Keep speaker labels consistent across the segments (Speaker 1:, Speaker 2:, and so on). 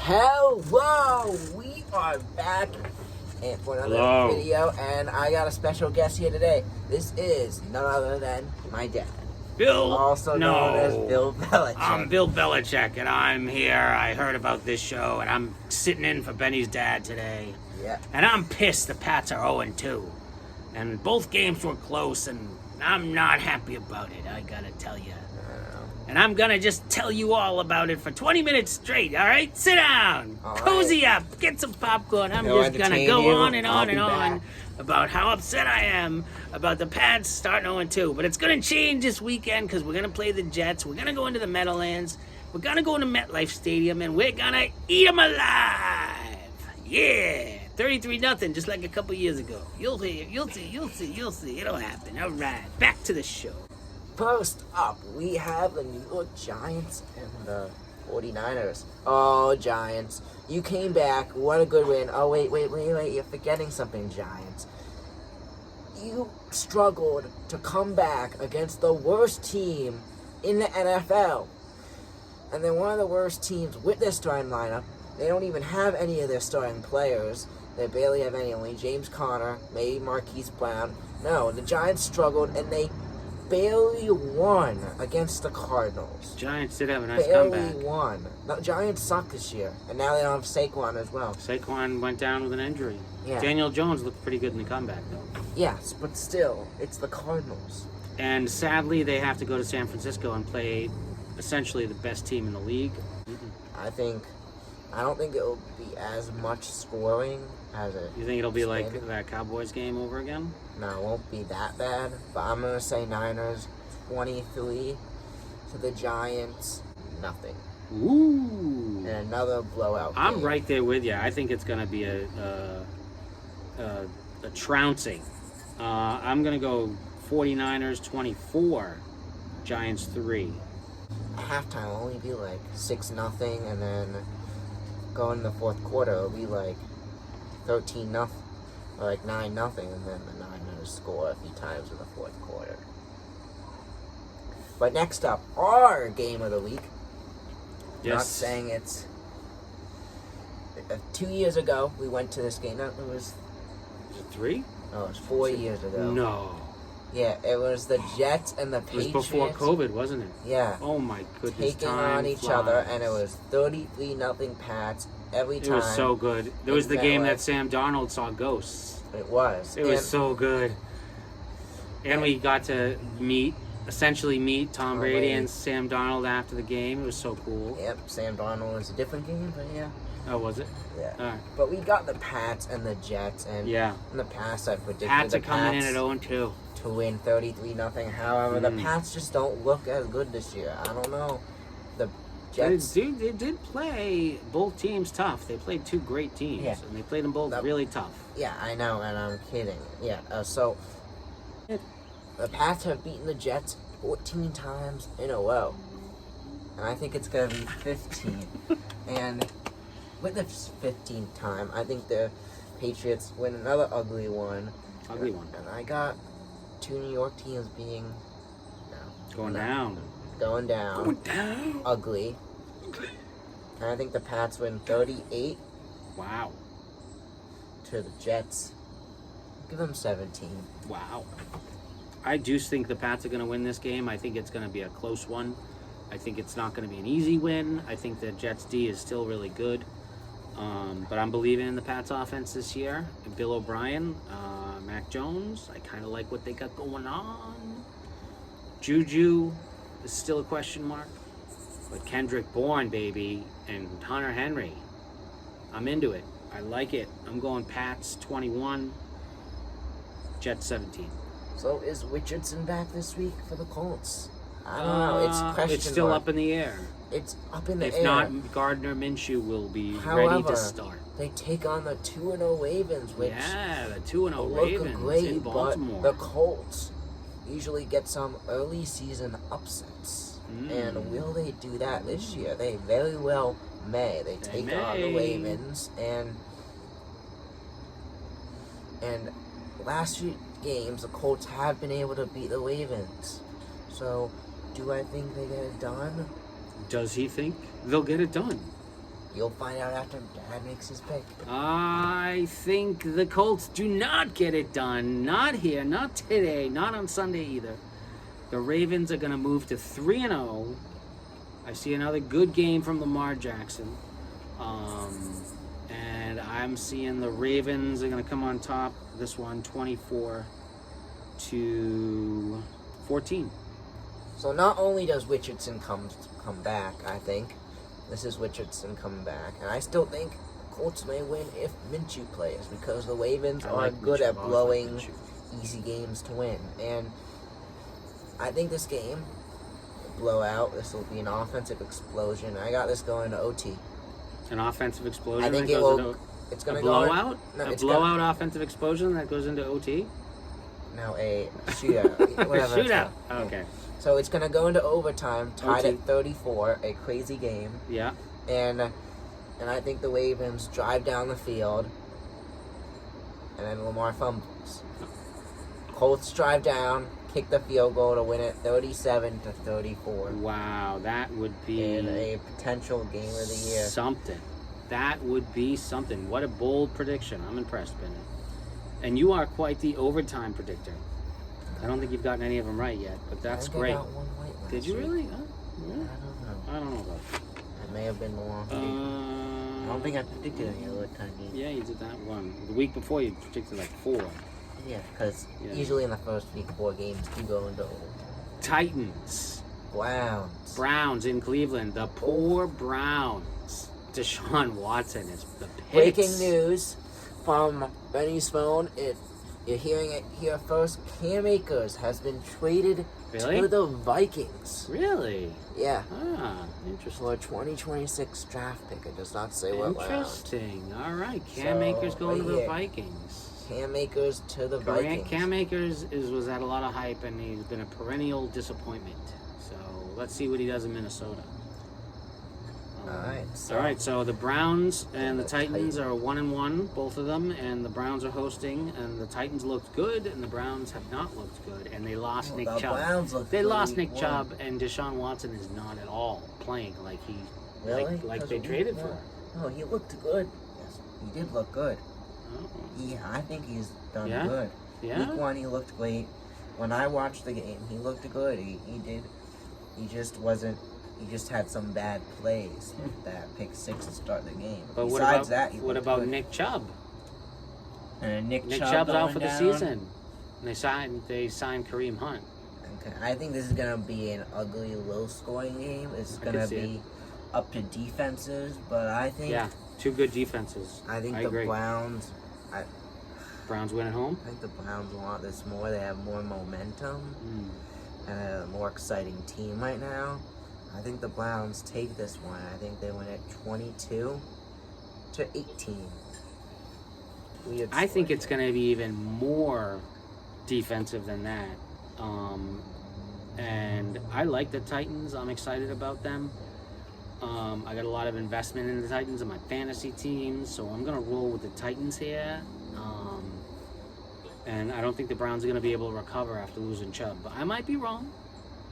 Speaker 1: Hello, we are back for another video, and I got a special guest here today. This is none other than my dad, also known as Bill Belichick.
Speaker 2: I'm Bill Belichick, and I'm here. I heard about this show, and I'm sitting in for Benny's dad today.
Speaker 1: Yeah.
Speaker 2: And I'm pissed the Pats are 0-2. And both games were close, and I'm not happy about it, I gotta tell you. And I'm gonna just tell you all about it for 20 minutes straight, all right? Sit down, cozy up, get some popcorn. I'm just gonna go on and on and on about how upset I am about the Pats starting 0-2. But it's gonna change this weekend because we're gonna play the Jets. We're gonna go into the Meadowlands. We're gonna go into MetLife Stadium, and we're gonna eat them alive. Yeah, 33-0, just like a couple years ago. You'll see. It'll happen. All right, back to the show.
Speaker 1: First up, we have the New York Giants and the 49ers. Oh, Giants. You came back. What a good win. Oh, wait. You're forgetting something, Giants. You struggled to come back against the worst team in the NFL. And they're one of the worst teams with their starting lineup. They don't even have any of their starting players. They barely have any. Only James Conner, maybe Marquise Brown. No, the Giants struggled, and they barely won against the Cardinals.
Speaker 2: Giants did have a nice comeback.
Speaker 1: Barely won. The Giants suck this year, and now they don't have Saquon as well.
Speaker 2: Saquon went down with an injury.
Speaker 1: Yeah.
Speaker 2: Daniel Jones looked pretty good in the comeback, though.
Speaker 1: Yes, but still, it's the Cardinals.
Speaker 2: And sadly, they have to go to San Francisco and play essentially the best team in the league.
Speaker 1: I don't think it will be as much scoring as it.
Speaker 2: You think it'll be like that Cowboys game over again?
Speaker 1: No, it won't be that bad. But I'm gonna say Niners 23 to the Giants, nothing.
Speaker 2: Ooh.
Speaker 1: And another blowout.
Speaker 2: I'm
Speaker 1: game.
Speaker 2: right there with you. I think it's gonna be a trouncing. I'm gonna go 49ers 24, Giants 3.
Speaker 1: Halftime will only be like 6-0, and then going in the fourth quarter it'll be like 13-0, or like 9-0, and then the Niners score a few times in the fourth quarter. But next up, our game of the week.
Speaker 2: Yes.
Speaker 1: Not saying it's 2 years ago we went to this game. No, it was
Speaker 2: 3?
Speaker 1: No, it was 4 years ago.
Speaker 2: No.
Speaker 1: Yeah, it was the Jets and the
Speaker 2: It
Speaker 1: Patriots.
Speaker 2: was before COVID, wasn't it?
Speaker 1: Yeah.
Speaker 2: Oh my goodness.
Speaker 1: Taking
Speaker 2: time
Speaker 1: on each
Speaker 2: flies.
Speaker 1: other, and it was 33-0 Pats every time.
Speaker 2: It was so good. There was the
Speaker 1: that
Speaker 2: game
Speaker 1: way.
Speaker 2: that Sam Darnold saw ghosts.
Speaker 1: It was.
Speaker 2: It was so good. And we got to essentially meet Tom Brady and Sam Darnold after the game. It was so cool.
Speaker 1: Yep, Sam Darnold was a different game, but yeah.
Speaker 2: Oh, was it?
Speaker 1: Yeah.
Speaker 2: All right.
Speaker 1: But we got the Pats and the Jets, and in the past I predicted
Speaker 2: Pats
Speaker 1: the
Speaker 2: are coming
Speaker 1: Pats
Speaker 2: in at 0-2.
Speaker 1: to win 33-0. However, the Pats just don't look as good this year. I don't know. The Jets.
Speaker 2: They did play both teams tough. They played two great teams, and they played them both really tough.
Speaker 1: Yeah, I know, and I'm kidding. Yeah, so the Pats have beaten the Jets 14 times in a row. And I think it's going to be 15. And with the 15th time, I think the Patriots win another ugly one.
Speaker 2: Ugly one.
Speaker 1: And I got two New York teams being
Speaker 2: Going down.
Speaker 1: Ugly. And I think the Pats win 38.
Speaker 2: Wow.
Speaker 1: To the Jets. Give them 17.
Speaker 2: Wow. I do think the Pats are going to win this game. I think it's going to be a close one. I think it's not going to be an easy win. I think the Jets D is still really good. But I'm believing in the Pats offense this year. Bill O'Brien, Mac Jones, I kind of like what they got going on. Juju is still a question mark. But Kendrick Bourne, baby, and Hunter Henry, I'm into it. I like it. I'm going Pats 21, Jets 17.
Speaker 1: So is Richardson back this week for the Colts? I don't know. It's question
Speaker 2: It's still
Speaker 1: mark.
Speaker 2: up in the air.
Speaker 1: It's up in the air.
Speaker 2: If not, Gardner Minshew will be ready
Speaker 1: However,
Speaker 2: to start.
Speaker 1: They take on the 2-0 Ravens, which
Speaker 2: the 2-0
Speaker 1: look
Speaker 2: Ravens
Speaker 1: great,
Speaker 2: in Baltimore.
Speaker 1: but the Colts usually get some early season upsets. And will they do that this year? They very well may. They take on the Ravens, and last few games the Colts have been able to beat the Ravens. So do I think they get it done?
Speaker 2: Does he think they'll get it done?
Speaker 1: You'll find out after Dad makes his pick.
Speaker 2: I think the Colts do not get it done. Not here, not today, not on Sunday either. The Ravens are going to move to 3-0. I see another good game from Lamar Jackson. And I'm seeing the Ravens are going to come on top. This one, 24-14.
Speaker 1: So not only does Richardson come back, I think. This is Richardson coming back. And I still think Colts may win if Minshew plays, because the Ravens are good at blowing easy games to win. And I think this game, blowout, this will be an offensive explosion. I got this going to OT.
Speaker 2: An offensive explosion.
Speaker 1: I think
Speaker 2: that
Speaker 1: it
Speaker 2: goes
Speaker 1: will. It's going
Speaker 2: a
Speaker 1: to go
Speaker 2: blowout.
Speaker 1: No,
Speaker 2: a blowout offensive explosion that goes into OT.
Speaker 1: No, a shootout. Whatever.
Speaker 2: Shootout. Okay.
Speaker 1: So it's going to go into overtime, tied
Speaker 2: OT.
Speaker 1: at 34, a crazy game.
Speaker 2: Yeah.
Speaker 1: And I think the Ravens drive down the field, and then Lamar fumbles. Colts drive down, kick the field goal to win it 37-34.
Speaker 2: Wow, that would be
Speaker 1: In a potential game of the year.
Speaker 2: something. That would be something. What a bold prediction. I'm impressed, Bennett. And you are quite the overtime predictor. I don't think you've gotten any of them right yet, but that's
Speaker 1: I think I
Speaker 2: great.
Speaker 1: got one right last
Speaker 2: Did you
Speaker 1: week.
Speaker 2: really? Huh?
Speaker 1: I
Speaker 2: Yeah.
Speaker 1: don't know.
Speaker 2: I don't know about that.
Speaker 1: It may have been more. I don't think I predicted any overtime game.
Speaker 2: Yeah, you did that one. The week before, you predicted like 4.
Speaker 1: Yeah, because
Speaker 2: Yeah.
Speaker 1: usually in the first week, 4 games do go into overtime.
Speaker 2: Titans.
Speaker 1: Browns.
Speaker 2: Browns in Cleveland. The poor Browns. Deshaun Watson is the pits.
Speaker 1: Breaking news from Benny's phone. You're hearing it here first. Cam Akers has been traded
Speaker 2: Really?
Speaker 1: to the Vikings.
Speaker 2: Really?
Speaker 1: Yeah,
Speaker 2: Ah, interesting.
Speaker 1: for a 2026 draft pick. It does not say what round.
Speaker 2: Interesting. All right. Cam
Speaker 1: So,
Speaker 2: Akers going to
Speaker 1: right
Speaker 2: the
Speaker 1: here.
Speaker 2: Vikings.
Speaker 1: Cam Akers to the Vikings.
Speaker 2: Cam Akers was at a lot of hype, and he's been a perennial disappointment. So let's see what he does in Minnesota.
Speaker 1: Alright,
Speaker 2: All right. So the Browns and the
Speaker 1: The
Speaker 2: Titans are 1-1, both of them, and the Browns are hosting. And the Titans looked good, and the Browns have not looked good, and they lost Nick
Speaker 1: the
Speaker 2: Chubb.
Speaker 1: Browns look
Speaker 2: They
Speaker 1: good
Speaker 2: lost
Speaker 1: week
Speaker 2: Nick
Speaker 1: one.
Speaker 2: Chubb, and Deshaun Watson is not at all playing like he
Speaker 1: Really?
Speaker 2: like
Speaker 1: Because
Speaker 2: they
Speaker 1: of
Speaker 2: traded
Speaker 1: week
Speaker 2: for.
Speaker 1: one. No, he looked good. Yes, he did look good.
Speaker 2: Oh,
Speaker 1: Yeah, I think he's done
Speaker 2: Yeah?
Speaker 1: good.
Speaker 2: yeah.
Speaker 1: Week 1, he looked great. When I watched the game, he looked good. He did. He just wasn't. He just had some bad plays. Like that pick 6 to start the game.
Speaker 2: But
Speaker 1: Besides that, he
Speaker 2: what
Speaker 1: looked
Speaker 2: about
Speaker 1: good.
Speaker 2: Nick Chubb?
Speaker 1: And Nick
Speaker 2: Nick
Speaker 1: Chubb
Speaker 2: Chubb's out
Speaker 1: going
Speaker 2: for the
Speaker 1: down.
Speaker 2: season. And they signed Kareem Hunt.
Speaker 1: Okay, I think this is gonna be an ugly, low-scoring game. It's
Speaker 2: I can
Speaker 1: gonna
Speaker 2: see
Speaker 1: be up to defenses, but I think.
Speaker 2: Yeah, two good defenses.
Speaker 1: I think
Speaker 2: I
Speaker 1: the
Speaker 2: agree.
Speaker 1: Browns.
Speaker 2: Browns win at home.
Speaker 1: I think the Browns want this more. They have more momentum and a more exciting team right now. I think the Browns take this one. I think they win it 22-18. Weird
Speaker 2: I think
Speaker 1: score
Speaker 2: it's
Speaker 1: there.
Speaker 2: going to be even more defensive than that. And I like the Titans. I'm excited about them. I got a lot of investment in the Titans and my fantasy teams, so I'm going to roll with the Titans here. And I don't think the Browns are going to be able to recover after losing Chubb, but I might be wrong.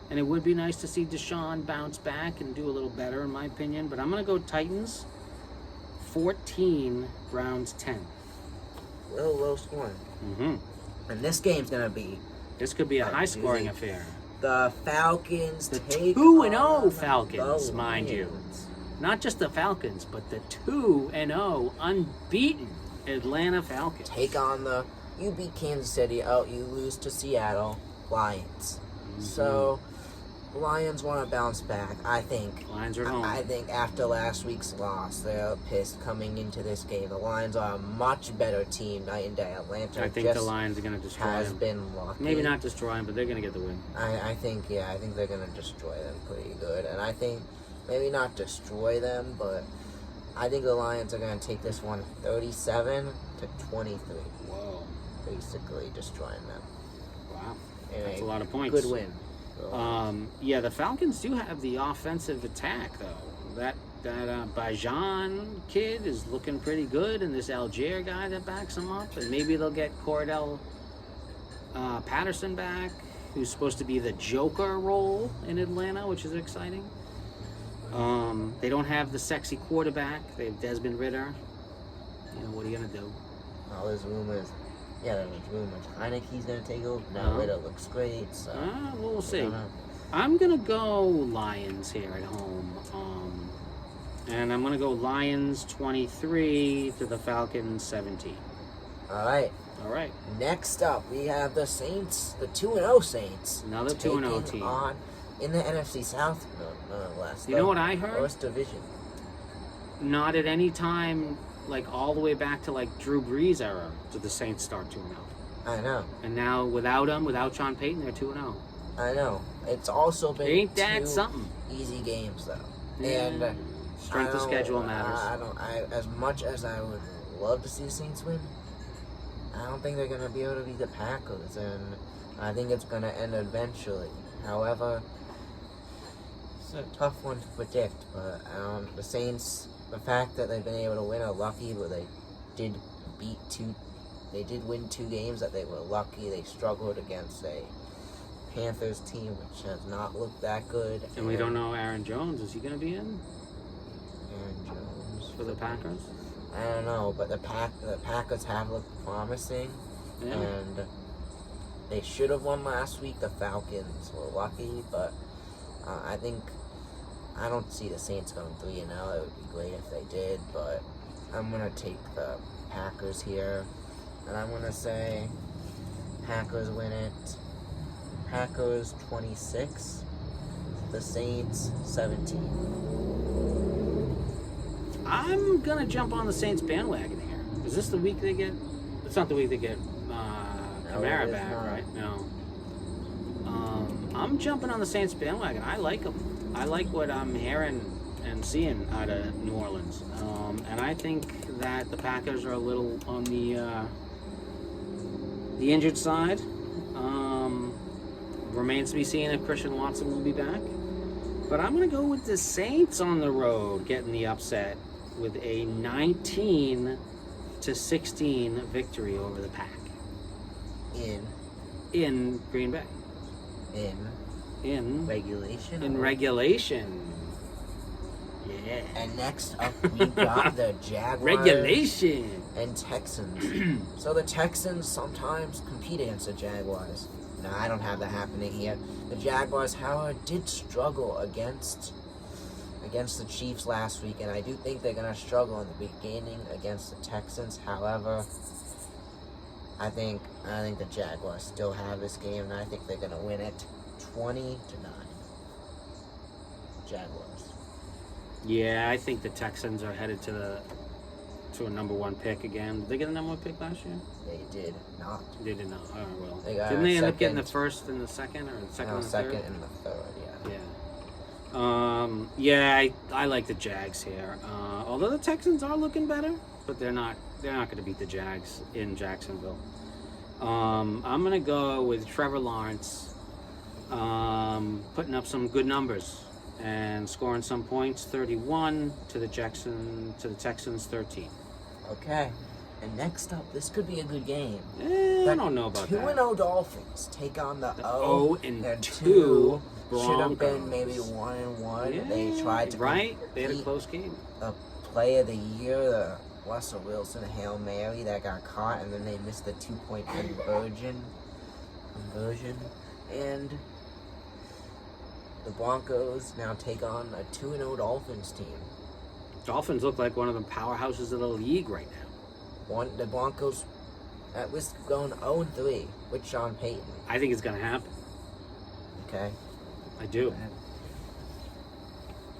Speaker 2: And it would be nice to see Deshaun bounce back and do a little better, in my opinion. But I'm going to go Titans 14, Browns 10.
Speaker 1: Little low scoring.
Speaker 2: Mm-hmm.
Speaker 1: And this game's gonna be
Speaker 2: This could be a
Speaker 1: Oh,
Speaker 2: high-scoring
Speaker 1: doozy.
Speaker 2: affair.
Speaker 1: the Falcons
Speaker 2: The
Speaker 1: take
Speaker 2: 2-0
Speaker 1: on
Speaker 2: Falcons,
Speaker 1: the
Speaker 2: mind you.
Speaker 1: Lions.
Speaker 2: Not just the Falcons, but the 2-0 unbeaten Atlanta Falcons.
Speaker 1: Take on the. You beat Kansas City. Oh, you lose to Seattle Lions. So, Lions want to bounce back. I think.
Speaker 2: Lions are at home.
Speaker 1: I think after last week's loss, they're pissed coming into this game. The Lions are a much better team night and day. Atlanta
Speaker 2: I think
Speaker 1: just
Speaker 2: the Lions are going to destroy
Speaker 1: has
Speaker 2: them.
Speaker 1: been lucky.
Speaker 2: Maybe not destroy them, but they're going to get the win.
Speaker 1: I think they're gonna destroy them pretty good, and I think maybe not destroy them, but I think the Lions are gonna take this one 37-23,
Speaker 2: Whoa.
Speaker 1: basically destroying them.
Speaker 2: Wow.
Speaker 1: And
Speaker 2: That's a lot of points.
Speaker 1: Good win.
Speaker 2: Yeah, the Falcons do have the offensive attack, though. That Bajan kid is looking pretty good, and this Algier guy that backs him up, and maybe they'll get Cordell Patterson back, who's supposed to be the Joker role in Atlanta, which is exciting. They don't have the sexy quarterback. They have Desmond Ritter. What are you gonna do?
Speaker 1: All there's rumors. Yeah, there's rumors. Heineke's gonna take over. Now Ritter looks great. So
Speaker 2: We'll see.
Speaker 1: don't know.
Speaker 2: I'm gonna go Lions here at home. And I'm gonna go Lions 23 to the Falcons 17.
Speaker 1: All right.
Speaker 2: All right.
Speaker 1: Next up, we have the Saints, the 2-0 Saints.
Speaker 2: Another 2-0
Speaker 1: taking
Speaker 2: team.
Speaker 1: on in the NFC South, nonetheless.
Speaker 2: You know what I heard?
Speaker 1: Worst division.
Speaker 2: Not at any time, like all the way back to like Drew Brees era, did the Saints start 2-0.
Speaker 1: I know.
Speaker 2: And now without him, without Sean Payton, they're 2-0.
Speaker 1: I know. It's also been
Speaker 2: Ain't that
Speaker 1: two
Speaker 2: something?
Speaker 1: easy games though,
Speaker 2: Yeah.
Speaker 1: and
Speaker 2: Strength of schedule matters.
Speaker 1: As much as I would love to see the Saints win, I don't think they're gonna be able to beat the Packers, and I think it's gonna end eventually. However, it's a tough one to predict, but the Saints, the fact that they've been able to win are lucky, but they did win 2 games that they were lucky. They struggled against a Panthers team which has not looked that good.
Speaker 2: And we don't know Aaron Jones. Is he going to be in
Speaker 1: Aaron Jones
Speaker 2: for the Packers?
Speaker 1: I don't know, but the Packers have looked promising,
Speaker 2: Yeah.
Speaker 1: and they should have won last week. The Falcons were lucky, but I don't see the Saints going 3-0. It would be great if they did, but I'm gonna take the Packers here, and I'm gonna say Packers win it. Packers 26, the Saints 17.
Speaker 2: I'm going to jump on the Saints bandwagon here. Is this the week they get... It's not the week they get Kamara
Speaker 1: it is
Speaker 2: back,
Speaker 1: not.
Speaker 2: right? No. I'm jumping on the Saints bandwagon. I like them. I like what I'm hearing and seeing out of New Orleans. And I think that the Packers are a little on the injured side. Remains to be seen if Christian Watson will be back. But I'm going to go with the Saints on the road getting the upset with a 19-16 victory over the Pack in Green Bay.
Speaker 1: In regulation.
Speaker 2: In regulation. Yeah.
Speaker 1: And next up, we got the Jaguars
Speaker 2: Regulation.
Speaker 1: and Texans. So the Texans sometimes compete against the Jaguars. No, I don't have that happening here. The Jaguars, however, did struggle against the Chiefs last week, and I do think they're going to struggle in the beginning against the Texans. However, I think the Jaguars still have this game, and I think they're going to win it 20-9. Jaguars.
Speaker 2: Yeah, I think the Texans are headed to a number 1 pick again. Did they get a number 1 pick last year?
Speaker 1: They did not.
Speaker 2: They did not. Oh, well.
Speaker 1: They got
Speaker 2: Didn't they end up getting the
Speaker 1: second.
Speaker 2: first and the second, or the second
Speaker 1: No,
Speaker 2: and the
Speaker 1: second
Speaker 2: third?
Speaker 1: and the third, yeah.
Speaker 2: Yeah, I like the Jags here. Although the Texans are looking better, but they're not going to beat the Jags in Jacksonville. I'm going to go with Trevor Lawrence, putting up some good numbers and scoring some points. 31 to the Texans 13.
Speaker 1: Okay. And next up, this could be a good game.
Speaker 2: I don't know about that.
Speaker 1: 2-0 Dolphins take on the
Speaker 2: 0-2
Speaker 1: should have been
Speaker 2: Broncos.
Speaker 1: maybe 1-1.
Speaker 2: Yeah,
Speaker 1: They tried to
Speaker 2: They had a
Speaker 1: complete
Speaker 2: close game.
Speaker 1: a play of the year, the Russell Wilson Hail Mary that got caught, and then they missed the 2-point conversion. And the Broncos now take on a 2-0 Dolphins team.
Speaker 2: Dolphins look like one of the powerhouses of the league right now.
Speaker 1: The Broncos at risk of going 0-3 with Sean Payton.
Speaker 2: I think it's going to happen.
Speaker 1: Okay.
Speaker 2: I do.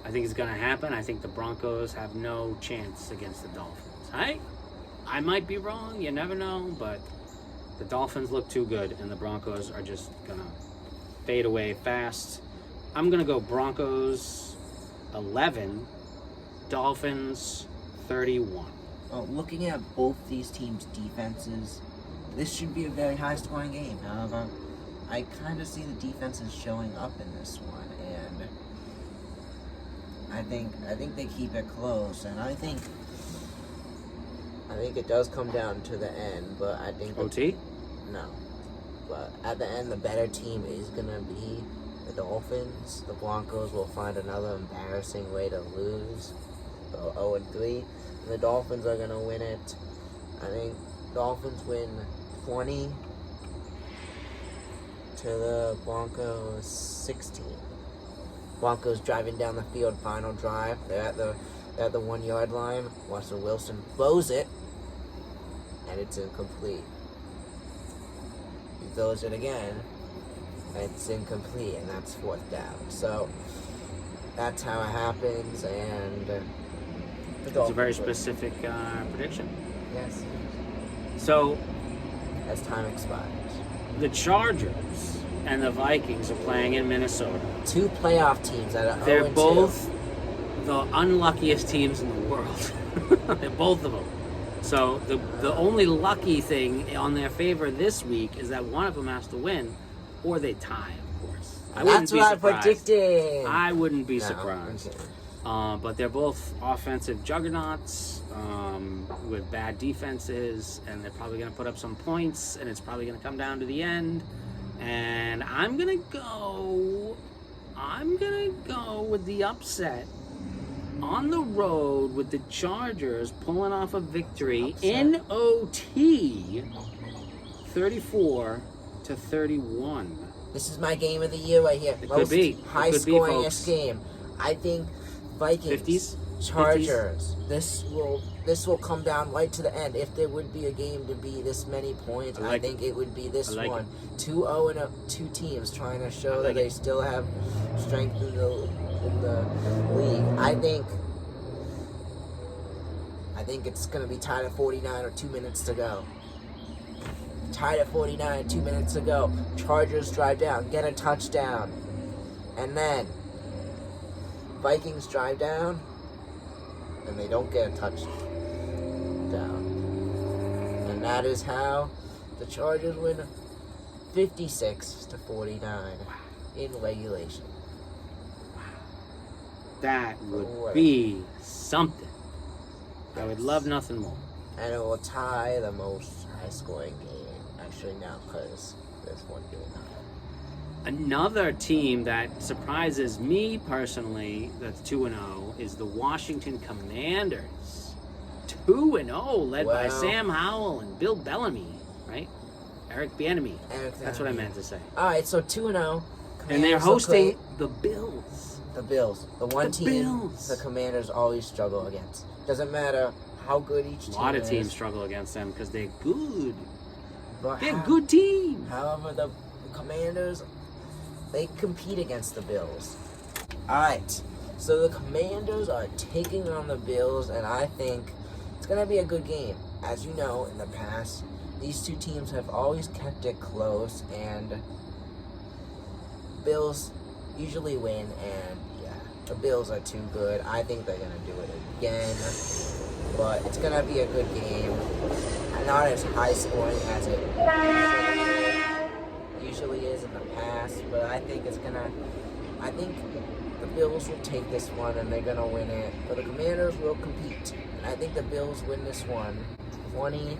Speaker 2: I think it's going to happen. I think the Broncos have no chance against the Dolphins. I might be wrong. You never know. But the Dolphins look too good, and the Broncos are just going to fade away fast. I'm going to go Broncos 11, Dolphins 31.
Speaker 1: Well, looking at both these teams' defenses, this should be a very high-scoring game. However, I kind of see the defenses showing up in this one, and I think they keep it close, and I think it does come down to the end, but I think
Speaker 2: OT?
Speaker 1: no. But at the end, the better team is gonna be the Dolphins. The Broncos will find another embarrassing way to lose. So 0-3. And the Dolphins are going to win it. I think Dolphins win 20 to the Broncos 16. Broncos driving down the field, final drive. They're at the 1 yard line. Russell Wilson throws it, and it's incomplete. He throws it again, and it's incomplete, and that's 4th down. So that's how it happens, and
Speaker 2: It's a very specific prediction.
Speaker 1: Yes.
Speaker 2: So
Speaker 1: As time expires.
Speaker 2: the Chargers and the Vikings are playing in Minnesota.
Speaker 1: 2 playoff teams that are
Speaker 2: They're
Speaker 1: 0-2.
Speaker 2: both the unluckiest teams in the world. They're both of them. So the only lucky thing on their favor this week is that one of them has to win, or they tie, of course. I wouldn't
Speaker 1: That's
Speaker 2: be
Speaker 1: what
Speaker 2: surprised.
Speaker 1: I predicted.
Speaker 2: I wouldn't be
Speaker 1: No,
Speaker 2: surprised.
Speaker 1: okay.
Speaker 2: But they're both offensive juggernauts with bad defenses, and they're probably going to put up some points, and it's probably going to come down to the end. And I'm going to go with the upset on the road with the Chargers pulling off a victory in OT, 34-31.
Speaker 1: This is my game of the year right here.
Speaker 2: It
Speaker 1: Most
Speaker 2: could be. It
Speaker 1: high
Speaker 2: could be,
Speaker 1: scoringest
Speaker 2: folks.
Speaker 1: game. I think Vikings,
Speaker 2: 50s?
Speaker 1: Chargers. This will come down right to the end. If there would be a game to be this many points, I think it would be this
Speaker 2: I like
Speaker 1: one. 2-0 and 2 teams trying to show that they still have strength in the league. I think it's going to be tied at 49 or 2 minutes to go. Tied at 49, 2 minutes to go. Chargers drive down, get a touchdown. And then Vikings drive down, and they don't get a touchdown. And that is how the Chargers win 56-49 in regulation.
Speaker 2: That would be something. I would love nothing more.
Speaker 1: And it will tie the most high-scoring game. Actually, now, because there's one game higher.
Speaker 2: Another team that surprises me personally, that's 2-0, is the Washington Commanders. 2-0, led by
Speaker 1: Wow.
Speaker 2: Sam Howell and Bill Bellamy, right? Eric Bieniemy.
Speaker 1: Eric
Speaker 2: That's what I
Speaker 1: Bieniemy.
Speaker 2: meant to say.
Speaker 1: All right, so 2-0.
Speaker 2: And they're hosting the Bills.
Speaker 1: The Bills. The one
Speaker 2: The
Speaker 1: team
Speaker 2: Bills.
Speaker 1: the Commanders always struggle against. Doesn't matter how good each
Speaker 2: A
Speaker 1: team
Speaker 2: lot of
Speaker 1: is.
Speaker 2: teams struggle against them because they're good.
Speaker 1: But
Speaker 2: They're a good team.
Speaker 1: However, the Commanders, they compete against the Bills. Alright, so the Commanders are taking on the Bills, and I think it's going to be a good game. As you know, in the past, these two teams have always kept it close, and Bills usually win, and yeah, the Bills are too good. I think they're going to do it again, but it's going to be a good game. Not as high scoring as it usually is in the past, but I think I think the Bills will take this one and they're gonna win it. But the Commanders will compete. And I think the Bills win this one 20-17.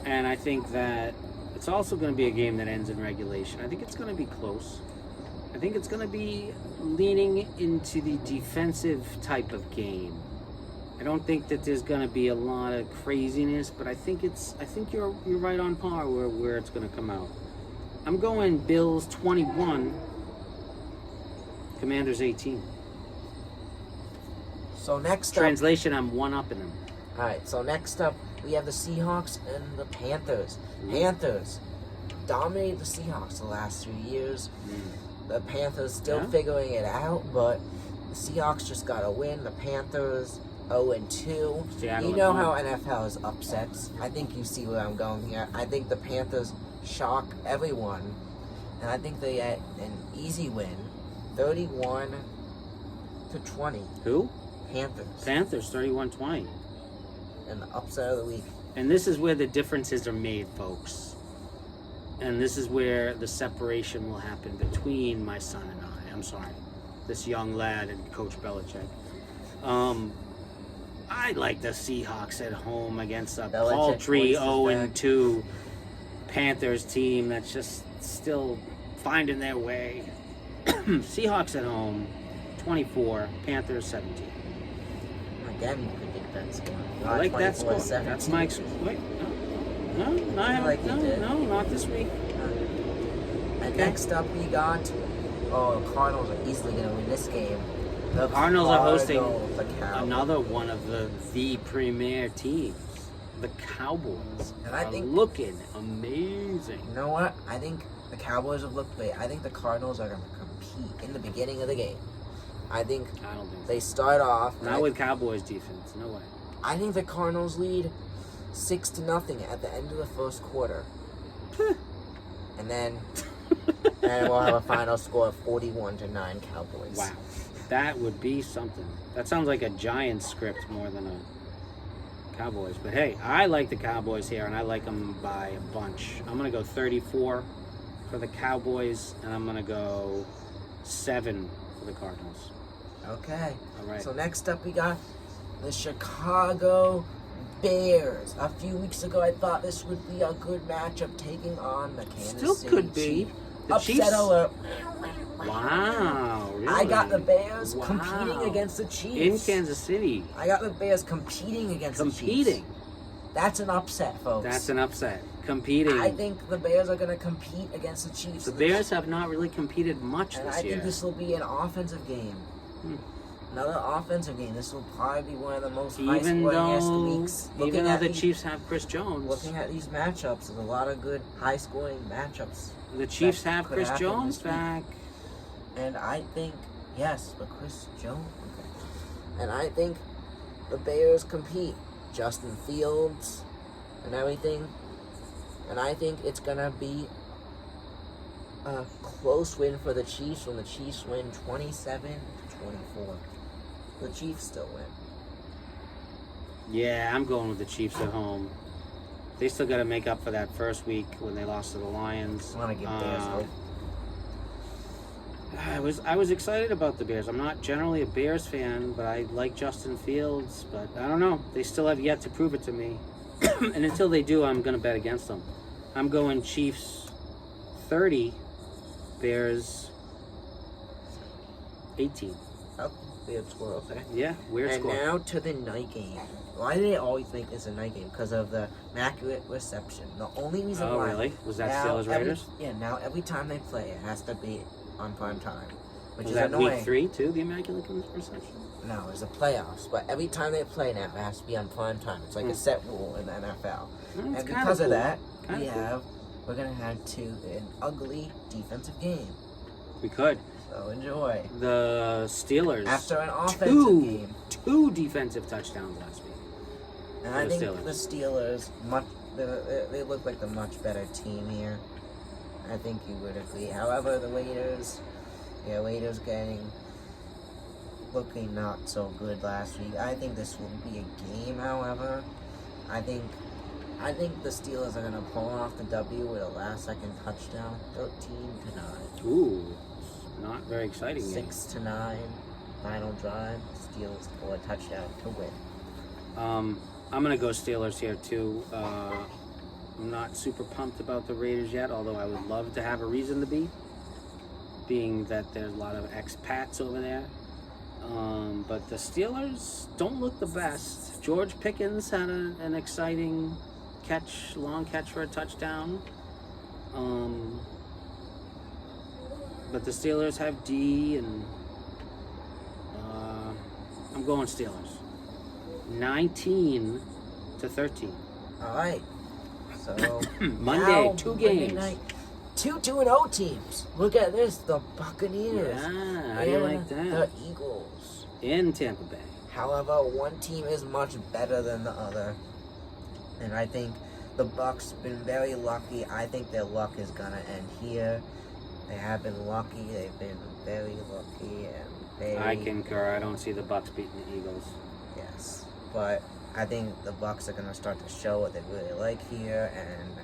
Speaker 2: And I think that it's also going to be a game that ends in regulation. I think it's going to be close. I think it's going to be leaning into the defensive type of game. I don't think that there's going to be a lot of craziness, but I think you're right on par where it's going to come out. I'm going Bills 21, Commanders 18.
Speaker 1: So next up,
Speaker 2: Translation, I'm one-upping them.
Speaker 1: alright, so next up we have the Seahawks and the Panthers. Panthers dominated the Seahawks the last 2 years. The Panthers still figuring it out, but the Seahawks just got a win. The Panthers 0-2.
Speaker 2: Seattle
Speaker 1: You know
Speaker 2: at
Speaker 1: how
Speaker 2: home.
Speaker 1: NFL is upsets. I think you see where I'm going here. I think the Panthers shock everyone, and I think they get an easy win, 31-20.
Speaker 2: Who?
Speaker 1: Panthers.
Speaker 2: Panthers 31-20.
Speaker 1: And the upset of the week.
Speaker 2: And this is where the differences are made, folks. And this is where the separation will happen between my son and I. I'm sorry. This young lad and Coach Belichick. I like the Seahawks at home against a
Speaker 1: Belichick
Speaker 2: paltry
Speaker 1: voice is
Speaker 2: 0-2 Panthers team that's just still finding their way. Seahawks at home, 24. Panthers 17.
Speaker 1: Again, you predict that score.
Speaker 2: I like that score.
Speaker 1: 24-17.
Speaker 2: That's my. Wait, no, I haven't.
Speaker 1: like you did.
Speaker 2: No, not this week.
Speaker 1: And
Speaker 2: Okay.
Speaker 1: next up, we got. Cardinals are easily going to win this game. The
Speaker 2: Cardinals are hosting
Speaker 1: Cardinals, the Cowboys.
Speaker 2: Another one of the premier teams. The Cowboys
Speaker 1: And I
Speaker 2: are
Speaker 1: think-
Speaker 2: looking amazing.
Speaker 1: You know what? I think the Cowboys have looked great. I think the Cardinals are going to compete in the beginning of the game. I think
Speaker 2: I don't think so.
Speaker 1: they start off.
Speaker 2: Not with Cowboys defense. No way.
Speaker 1: I think the Cardinals lead 6-0 at the end of the first quarter. and then we'll have a final score of 41-9 Cowboys.
Speaker 2: Wow. That would be something. That sounds like a Giants script more than a Cowboys. But hey, I like the Cowboys here, and I like them by a bunch. I'm going to go 34 for the Cowboys, and I'm going to go 7 for the Cardinals.
Speaker 1: Okay.
Speaker 2: All right.
Speaker 1: So next up we got the Chicago Bears. A few weeks ago I thought this would be a good matchup taking on the Kansas
Speaker 2: Still
Speaker 1: City
Speaker 2: could be.
Speaker 1: Chiefs.
Speaker 2: The
Speaker 1: Upset
Speaker 2: Chiefs.
Speaker 1: alert.
Speaker 2: Wow. Really?
Speaker 1: I got the Bears
Speaker 2: Wow.
Speaker 1: competing against the
Speaker 2: In
Speaker 1: Chiefs.
Speaker 2: Kansas City.
Speaker 1: I got the Bears competing against the
Speaker 2: Competing.
Speaker 1: Chiefs. That's an upset, folks.
Speaker 2: That's an upset. Competing.
Speaker 1: I think the Bears are going to compete against the Chiefs.
Speaker 2: The Bears have not really competed much
Speaker 1: And
Speaker 2: this
Speaker 1: I
Speaker 2: year.
Speaker 1: think this will be an offensive game. Another offensive game. This will probably be one of the most
Speaker 2: Even
Speaker 1: high-scoring weeks.
Speaker 2: though the Chiefs have Chris Jones,
Speaker 1: Looking at these matchups, there's a lot of good high-scoring matchups.
Speaker 2: the Chiefs
Speaker 1: that
Speaker 2: have
Speaker 1: could
Speaker 2: Chris
Speaker 1: happen
Speaker 2: Jones
Speaker 1: this week.
Speaker 2: back.
Speaker 1: And I think, yes, but Chris Jones. Okay. And I think the Bears compete. Justin Fields and everything. And I think it's going to be a close win for the Chiefs when the Chiefs win 27-24. The Chiefs still win.
Speaker 2: Yeah, I'm going with the Chiefs at home. They still got to make up for that first week when they lost to the Lions.
Speaker 1: I want to give Bears hope.
Speaker 2: I was excited about the Bears. I'm not generally a Bears fan, but I like Justin Fields. But I don't know. They still have yet to prove it to me. And until they do, I'm going to bet against them. I'm going Chiefs 30, Bears 18.
Speaker 1: Oh, weird score, okay.
Speaker 2: Yeah, weird
Speaker 1: And
Speaker 2: score.
Speaker 1: now to the night game. Why do they always make this a night game? Because of the immaculate reception. The only reason
Speaker 2: Oh,
Speaker 1: why.
Speaker 2: really? Was that
Speaker 1: now,
Speaker 2: Steelers Raiders?
Speaker 1: Now every time they play, it has to be on prime time. Which
Speaker 2: Was
Speaker 1: is
Speaker 2: that
Speaker 1: annoying.
Speaker 2: week 3 too, the Immaculate Reception?
Speaker 1: No, it's the playoffs. But every time they play now, it has to be on prime time. It's like a set rule in the NFL. And because of that, we're going to have an ugly defensive game.
Speaker 2: We could.
Speaker 1: So enjoy.
Speaker 2: The Steelers.
Speaker 1: After an offensive game.
Speaker 2: Two defensive touchdowns last week.
Speaker 1: And
Speaker 2: for
Speaker 1: I
Speaker 2: the
Speaker 1: think
Speaker 2: Steelers.
Speaker 1: the Steelers, they look like the much better team here. I think you would agree. However, the Raiders looking not so good last week. I think this will be a game, however. I think the Steelers are going to pull off the W with a last-second touchdown, 13-9.
Speaker 2: Ooh, not very exciting game.
Speaker 1: 6-9, final drive. Steelers score a touchdown to win.
Speaker 2: I'm going to go Steelers here too. I'm not super pumped about the Raiders yet, although I would love to have a reason to be, being that there's a lot of expats over there. But the Steelers don't look the best. George Pickens had an exciting long catch for a touchdown. But the Steelers have D, and I'm going Steelers. 19-13.
Speaker 1: All right. So
Speaker 2: Monday,
Speaker 1: now,
Speaker 2: 2
Speaker 1: Monday
Speaker 2: games.
Speaker 1: night, 2-0 teams. Look at this: the Buccaneers
Speaker 2: Yeah, how do you
Speaker 1: and
Speaker 2: like that?
Speaker 1: the Eagles.
Speaker 2: In Tampa Bay.
Speaker 1: However, one team is much better than the other, and I think the Bucs been very lucky. I think their luck is gonna end here. They have been lucky. They've been very lucky, and
Speaker 2: I concur. I don't see the Bucks beating the Eagles.
Speaker 1: Yes, but I think the Bucs are gonna start to show what they really like here, and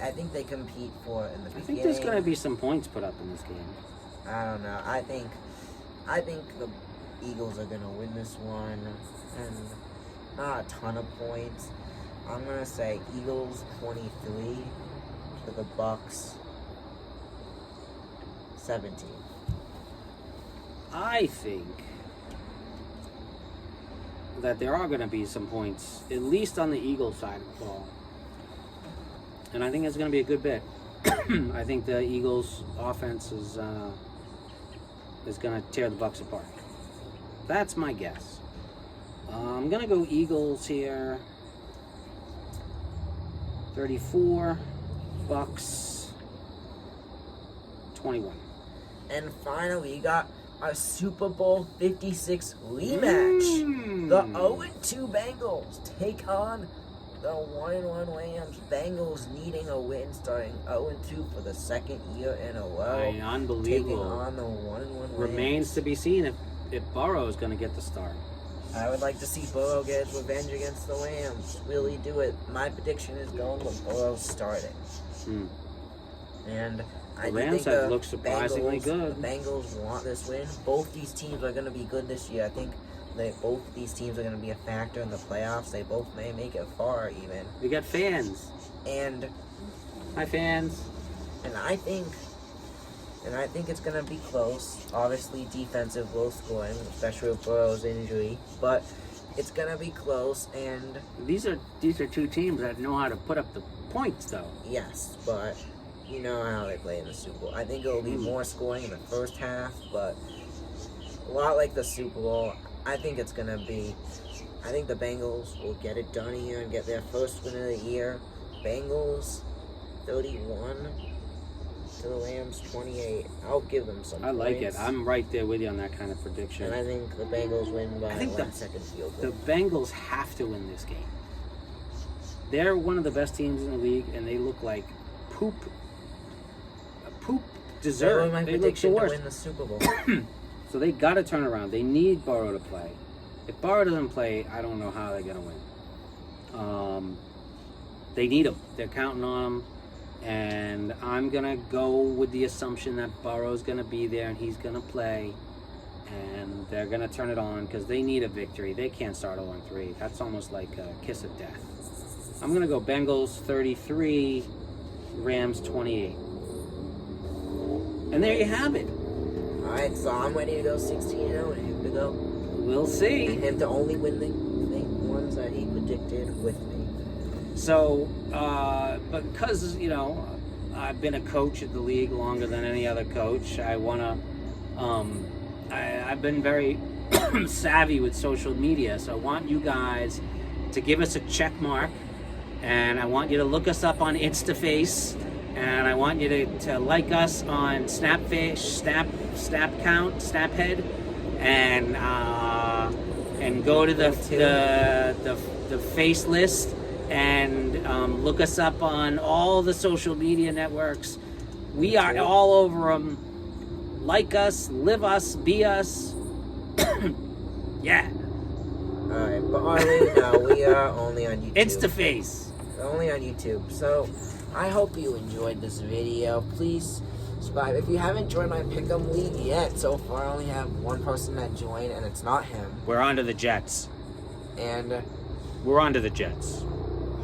Speaker 1: I think they compete for in the beginning.
Speaker 2: I think there's going to be some points put up in this game.
Speaker 1: I don't know. I think the Eagles are gonna win this one, and not a ton of points. I'm gonna say Eagles 23 to the Bucs 17.
Speaker 2: I think that there are going to be some points, at least on the Eagles side of the ball. And I think it's going to be a good bit. I think the Eagles' offense is going to tear the Bucs apart. That's my guess. I'm going to go Eagles here. 34, Bucs 21.
Speaker 1: And finally, you got our Super Bowl 56 rematch. The 0-2 Bengals take on the 1-1 Rams. Bengals needing a win, starting 0-2 for the second year in a row.
Speaker 2: Unbelievable.
Speaker 1: Taking on the 1-1 Rams.
Speaker 2: Remains to be seen if Burrow is going to get the start.
Speaker 1: I would like to see Burrow get his revenge against the Rams. Really do it. My prediction is going with Burrow starting. And I
Speaker 2: The Rams
Speaker 1: think
Speaker 2: have looked surprisingly good.
Speaker 1: The Bengals want this win. Both these teams are going to be good this year. I think both these teams are going to be a factor in the playoffs. They both may make it far, even.
Speaker 2: We got fans.
Speaker 1: And
Speaker 2: Hi, fans.
Speaker 1: And I think it's going to be close. Obviously, defensive low scoring, especially with Burrow's injury. But it's going to be close, and
Speaker 2: These are two teams that know how to put up the points, though.
Speaker 1: yes, but you know how they play in the Super Bowl. I think it'll be more scoring in the first half, but a lot like the Super Bowl. I think the Bengals will get it done here and get their first win of the year. Bengals 31 to the Rams 28. I'll give them some
Speaker 2: I like
Speaker 1: points.
Speaker 2: it. I'm right there with you on that kind of prediction.
Speaker 1: And I think the Bengals win by
Speaker 2: I think
Speaker 1: 1 second field
Speaker 2: The
Speaker 1: goal.
Speaker 2: Bengals have to win this game. They're one of the best teams in the league, and they look like poop
Speaker 1: They
Speaker 2: dessert.
Speaker 1: were my
Speaker 2: They look the
Speaker 1: prediction to
Speaker 2: worst.
Speaker 1: win the Super Bowl.
Speaker 2: So they got to turn around. They need Burrow to play. If Burrow doesn't play, I don't know how they're going to win. They need him. They're counting on him. And I'm going to go with the assumption that Burrow's going to be there and he's going to play. And they're going to turn it on because they need a victory. They can't start 0-3. That's almost like a kiss of death. I'm going to go Bengals 33, Rams 28. And there you have it.
Speaker 1: Alright, so I'm ready to go 16-0 and him to go.
Speaker 2: We'll see.
Speaker 1: And him to only win the ones that he predicted with me.
Speaker 2: So, because, I've been a coach at the league longer than any other coach, I want to, I've been very savvy with social media, so I want you guys to give us a check mark, and I want you to look us up on InstaFace, and I want you to like us on Snaphead, and go to the face list and look us up on all the social media networks. We are all over them. Like us, live us, be us. Yeah.
Speaker 1: Alright, but we are only on YouTube.
Speaker 2: InstaFace.
Speaker 1: Only on YouTube. So, I hope you enjoyed this video. Please subscribe. If you haven't joined my Pick'em League yet, so far I only have one person that joined, and it's not him.
Speaker 2: We're on to the Jets.
Speaker 1: And
Speaker 2: We're on to the Jets.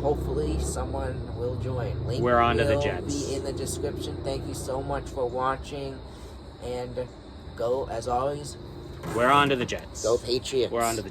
Speaker 1: hopefully someone will join. Link
Speaker 2: We're on to the
Speaker 1: will
Speaker 2: Jets.
Speaker 1: be in the description. Thank you so much for watching. And go, as always,
Speaker 2: We're on to the Jets.
Speaker 1: go Patriots.
Speaker 2: We're on to the Jets.